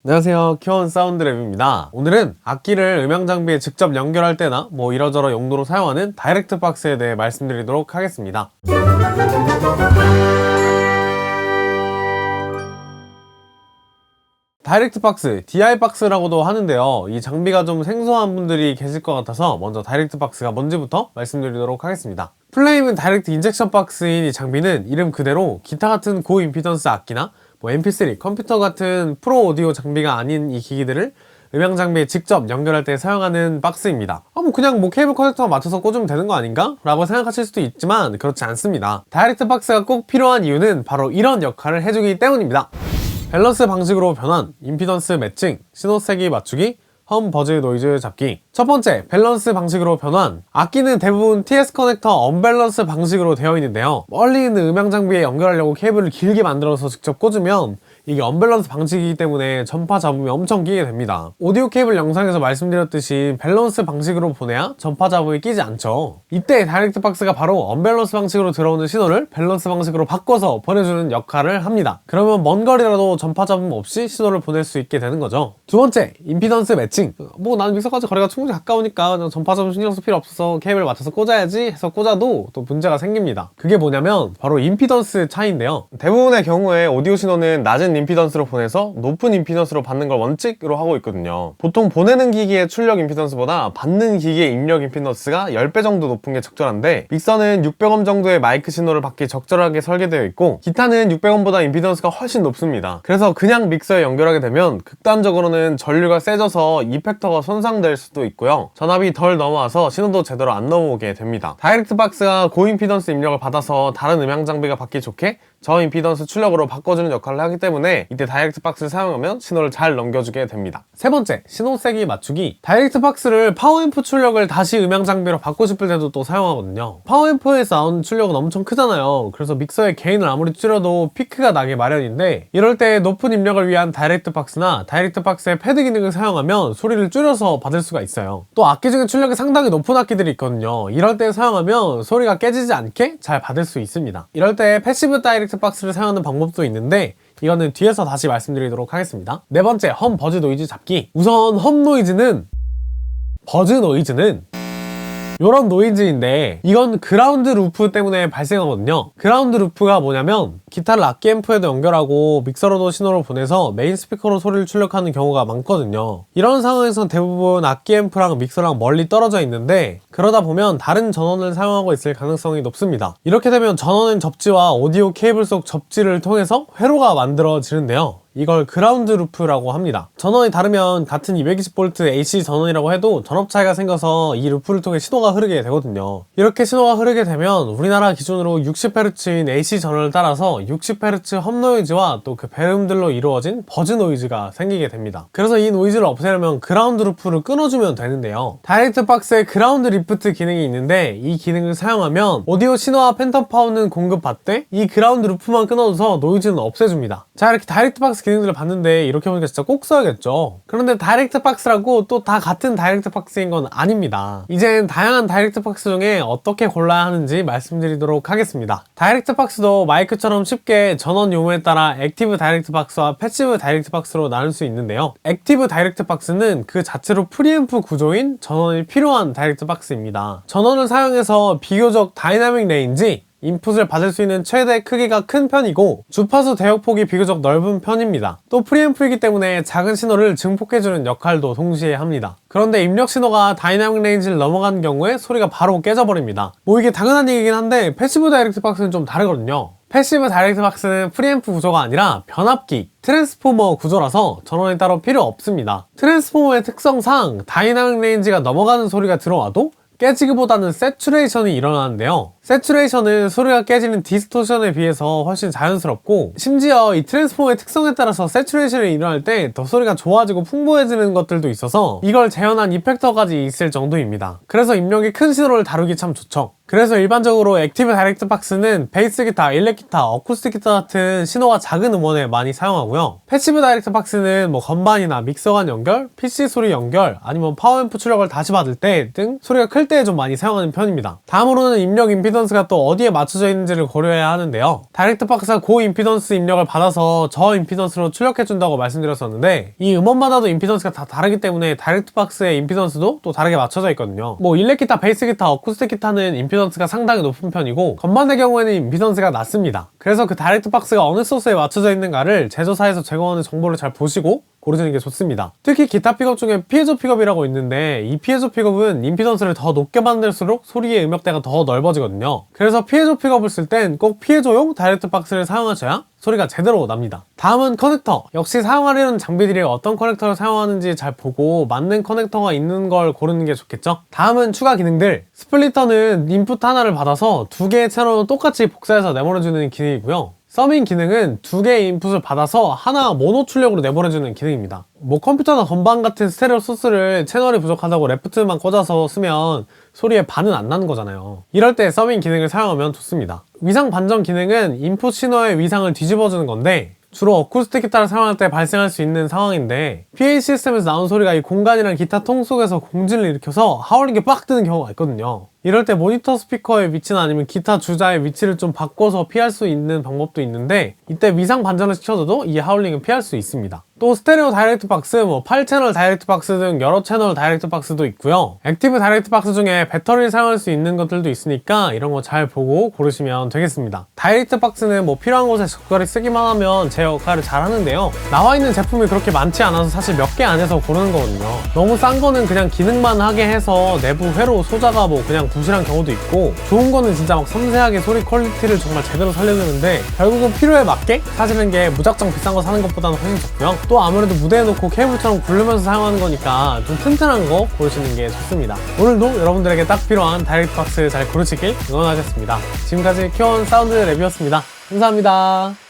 안녕하세요, 키원 사운드랩입니다. 오늘은 악기를 음향 장비에 직접 연결할 때나 이러저러 용도로 사용하는 다이렉트 박스에 대해 말씀드리도록 하겠습니다. 다이렉트 박스, DI 박스라고도 하는데요. 이 장비가 좀 생소한 분들이 계실 것 같아서 먼저 다이렉트 박스가 뭔지부터 말씀드리도록 하겠습니다. 플레임은 다이렉트 인젝션 박스인 이 장비는 이름 그대로 기타 같은 고임피던스 악기나 MP3, 컴퓨터 같은 프로 오디오 장비가 아닌 이 기기들을 음향 장비에 직접 연결할 때 사용하는 박스입니다. 그냥 케이블 커넥터만 맞춰서 꽂으면 되는 거 아닌가? 라고 생각하실 수도 있지만 그렇지 않습니다. 다이렉트 박스가 꼭 필요한 이유는 바로 이런 역할을 해주기 때문입니다. 밸런스 방식으로 변환, 임피던스 매칭, 신호 세기 맞추기, 험 버즈 노이즈 잡기. 첫 번째, 밸런스 방식으로 변환. 악기는 대부분 TS 커넥터 언밸런스 방식으로 되어 있는데요. 멀리 있는 음향 장비에 연결하려고 케이블을 길게 만들어서 직접 꽂으면 이게 언밸런스 방식이기 때문에 전파 잡음이 엄청 끼게 됩니다. 오디오 케이블 영상에서 말씀드렸듯이 밸런스 방식으로 보내야 전파 잡음이 끼지 않죠. 이때 다이렉트 박스가 바로 언밸런스 방식으로 들어오는 신호를 밸런스 방식으로 바꿔서 보내주는 역할을 합니다. 그러면 먼 거리라도 전파 잡음 없이 신호를 보낼 수 있게 되는 거죠. 두 번째, 임피던스 매칭. 나는 믹서까지 거리가 충분히 가까우니까 그냥 전파 잡음 신경 쓸 필요 없어서 케이블 맞춰서 꽂아야지 해서 꽂아도 또 문제가 생깁니다. 그게 뭐냐면 바로 임피던스 차이인데요. 대부분의 경우에 오디오 신호는 낮은 임피던스로 보내서 높은 임피던스로 받는 걸 원칙으로 하고 있거든요. 보통 보내는 기기의 출력 임피던스보다 받는 기기의 입력 임피던스가 10배 정도 높은 게 적절한데, 믹서는 600옴 정도의 마이크 신호를 받기 적절하게 설계되어 있고 기타는 600옴보다 임피던스가 훨씬 높습니다. 그래서 그냥 믹서에 연결하게 되면 극단적으로는 전류가 세져서 이펙터가 손상될 수도 있고요, 전압이 덜 넘어와서 신호도 제대로 안 넘어오게 됩니다. 다이렉트 박스가 고임피던스 입력을 받아서 다른 음향 장비가 받기 좋게 저임피던스 출력으로 바꿔주는 역할을 하기 때문에 이때 다이렉트 박스를 사용하면 신호를 잘 넘겨주게 됩니다. 세 번째, 신호 세기 맞추기. 다이렉트 박스를 파워앰프 출력을 다시 음향 장비로 받고 싶을 때도 또 사용하거든요. 파워앰프에서 나오는 출력은 엄청 크잖아요. 그래서 믹서의 게인을 아무리 줄여도 피크가 나게 마련인데, 이럴 때 높은 입력을 위한 다이렉트 박스나 다이렉트 박스의 패드 기능을 사용하면 소리를 줄여서 받을 수가 있어요. 또 악기 중에 출력이 상당히 높은 악기들이 있거든요. 이럴 때 사용하면 소리가 깨지지 않게 잘 받을 수 있습니다. 이럴 때 패시브 다이렉트 박스를 사용하는 방법도 있는데 이거는 뒤에서 다시 말씀드리도록 하겠습니다. 네 번째, 험 버즈 노이즈 잡기. 우선 버즈 노이즈는 요런 노이즈인데 이건 그라운드 루프 때문에 발생하거든요. 그라운드 루프가 뭐냐면 기타를 악기 앰프에도 연결하고 믹서로도 신호를 보내서 메인 스피커로 소리를 출력하는 경우가 많거든요. 이런 상황에서 대부분 악기 앰프랑 믹서랑 멀리 떨어져 있는데, 그러다 보면 다른 전원을 사용하고 있을 가능성이 높습니다. 이렇게 되면 전원은 접지와 오디오 케이블 속 접지를 통해서 회로가 만들어지는데요. 이걸 그라운드 루프라고 합니다. 전원이 다르면 같은 220V AC 전원이라고 해도 전압 차이가 생겨서 이 루프를 통해 신호가 흐르게 되거든요. 이렇게 신호가 흐르게 되면 우리나라 기준으로 60Hz인 AC 전원을 따라서 60Hz 험 노이즈와 또 그 배음들로 이루어진 버즈 노이즈가 생기게 됩니다. 그래서 이 노이즈를 없애려면 그라운드 루프를 끊어주면 되는데요. 다이렉트 박스에 그라운드 리프트 기능이 있는데 이 기능을 사용하면 오디오 신호와 팬텀 파워는 공급받되 이 그라운드 루프만 끊어줘서 노이즈는 없애줍니다. 자, 이렇게 다이렉트 박스 기능들을 봤는데 이렇게 보니까 진짜 꼭 써야겠죠. 그런데 다이렉트 박스라고 또 다 같은 다이렉트 박스인 건 아닙니다. 이젠 다양한 다이렉트 박스 중에 어떻게 골라야 하는지 말씀드리도록 하겠습니다. 다이렉트 박스도 마이크처럼 쉽게 전원 요구에 따라 액티브 다이렉트 박스와 패시브 다이렉트 박스로 나눌 수 있는데요. 액티브 다이렉트 박스는 그 자체로 프리앰프 구조인 전원이 필요한 다이렉트 박스입니다. 전원을 사용해서 비교적 다이나믹 레인지, 인풋을 받을 수 있는 최대 크기가 큰 편이고 주파수 대역폭이 비교적 넓은 편입니다. 또 프리앰프이기 때문에 작은 신호를 증폭해주는 역할도 동시에 합니다. 그런데 입력 신호가 다이나믹 레인지를 넘어가는 경우에 소리가 바로 깨져버립니다. 이게 당연한 얘기긴 한데 패시브 다이렉트 박스는 좀 다르거든요. 패시브 다이렉트 박스는 프리앰프 구조가 아니라 변압기, 트랜스포머 구조라서 전원이 따로 필요 없습니다. 트랜스포머의 특성상 다이나믹 레인지가 넘어가는 소리가 들어와도 깨지기보다는 세츄레이션이 일어나는데요. 세츄레이션은 소리가 깨지는 디스토션에 비해서 훨씬 자연스럽고, 심지어 이 트랜스포머의 특성에 따라서 세츄레이션이 일어날 때 더 소리가 좋아지고 풍부해지는 것들도 있어서 이걸 재현한 이펙터까지 있을 정도입니다. 그래서 입력이 큰 신호를 다루기 참 좋죠. 그래서 일반적으로 액티브 다이렉트 박스는 베이스 기타, 일렉 기타, 어쿠스틱 기타 같은 신호가 작은 음원에 많이 사용하고요. 패시브 다이렉트 박스는 뭐 건반이나 믹서 간 연결, PC 소리 연결, 아니면 파워앰프 출력을 다시 받을 때 등 소리가 클 때 좀 많이 사용하는 편입니다. 다음으로는 입력 임피던스가 또 어디에 맞춰져 있는지를 고려해야 하는데요. 다이렉트 박스가 고 임피던스 입력을 받아서 저 임피던스로 출력해준다고 말씀드렸었는데, 이 음원마다도 임피던스가 다 다르기 때문에 다이렉트 박스의 임피던스도 또 다르게 맞춰져 있거든요. 뭐 일렉 기타, 베이스 기타, 어쿠스틱 기타는 임피던스가 상당히 높은 편이고, 건반의 경우에는 임피던스가 낮습니다. 그래서 그 다이렉트 박스가 어느 소스에 맞춰져 있는가를 제조사에서 제공하는 정보를 잘 보시고 고르시는 게 좋습니다. 특히 기타 픽업 중에 피에조 픽업이라고 있는데, 이 피에조 픽업은 임피던스를 더 높게 만들수록 소리의 음역대가 더 넓어지거든요. 그래서 피에조 픽업을 쓸 땐 꼭 피에조용 다이렉트 박스를 사용하셔야 소리가 제대로 납니다. 다음은 커넥터. 역시 사용하려는 장비들이 어떤 커넥터를 사용하는지 잘 보고 맞는 커넥터가 있는 걸 고르는 게 좋겠죠. 다음은 추가 기능들. 스플리터는 인풋 하나를 받아서 두 개의 채널로 똑같이 복사해서 내보내주는 기능이고요. 서밍 기능은 두 개의 인풋을 받아서 하나 모노 출력으로 내보내주는 기능입니다. 뭐 컴퓨터나 건반 같은 스테레오 소스를 채널이 부족하다고 레프트만 꽂아서 쓰면 소리에 반은 안 나는 거잖아요. 이럴 때 서밍 기능을 사용하면 좋습니다. 위상 반전 기능은 인풋 신호의 위상을 뒤집어주는 건데, 주로 어쿠스틱 기타를 사용할 때 발생할 수 있는 상황인데, PA 시스템에서 나온 소리가 이 공간이랑 기타 통 속에서 공진을 일으켜서 하울링이 빡 뜨는 경우가 있거든요. 이럴 때 모니터 스피커의 위치나 아니면 기타 주자의 위치를 좀 바꿔서 피할 수 있는 방법도 있는데, 이때 위상 반전을 시켜줘도 이 하울링은 피할 수 있습니다. 또 스테레오 다이렉트 박스, 뭐 8채널 다이렉트 박스 등 여러 채널 다이렉트 박스도 있고요. 액티브 다이렉트 박스 중에 배터리를 사용할 수 있는 것들도 있으니까 이런 거 잘 보고 고르시면 되겠습니다. 다이렉트 박스는 뭐 필요한 곳에 적절히 쓰기만 하면 제 역할을 잘 하는데요. 나와 있는 제품이 그렇게 많지 않아서 사실 몇 개 안에서 고르는 거거든요. 너무 싼 거는 그냥 기능만 하게 해서 내부 회로 소자가 뭐 그냥 부실한 경우도 있고, 좋은 거는 진짜 막 섬세하게 소리 퀄리티를 정말 제대로 살려주는데, 결국은 필요에 맞게 사시는 게 무작정 비싼 거 사는 것보다는 훨씬 좋고요. 또 아무래도 무대에 놓고 케이블처럼 굴르면서 사용하는 거니까 좀 튼튼한 거 고르시는 게 좋습니다. 오늘도 여러분들에게 딱 필요한 다이렉트 박스 잘 고르시길 응원하겠습니다. 지금까지 Q1 사운드 랩이었습니다. 감사합니다.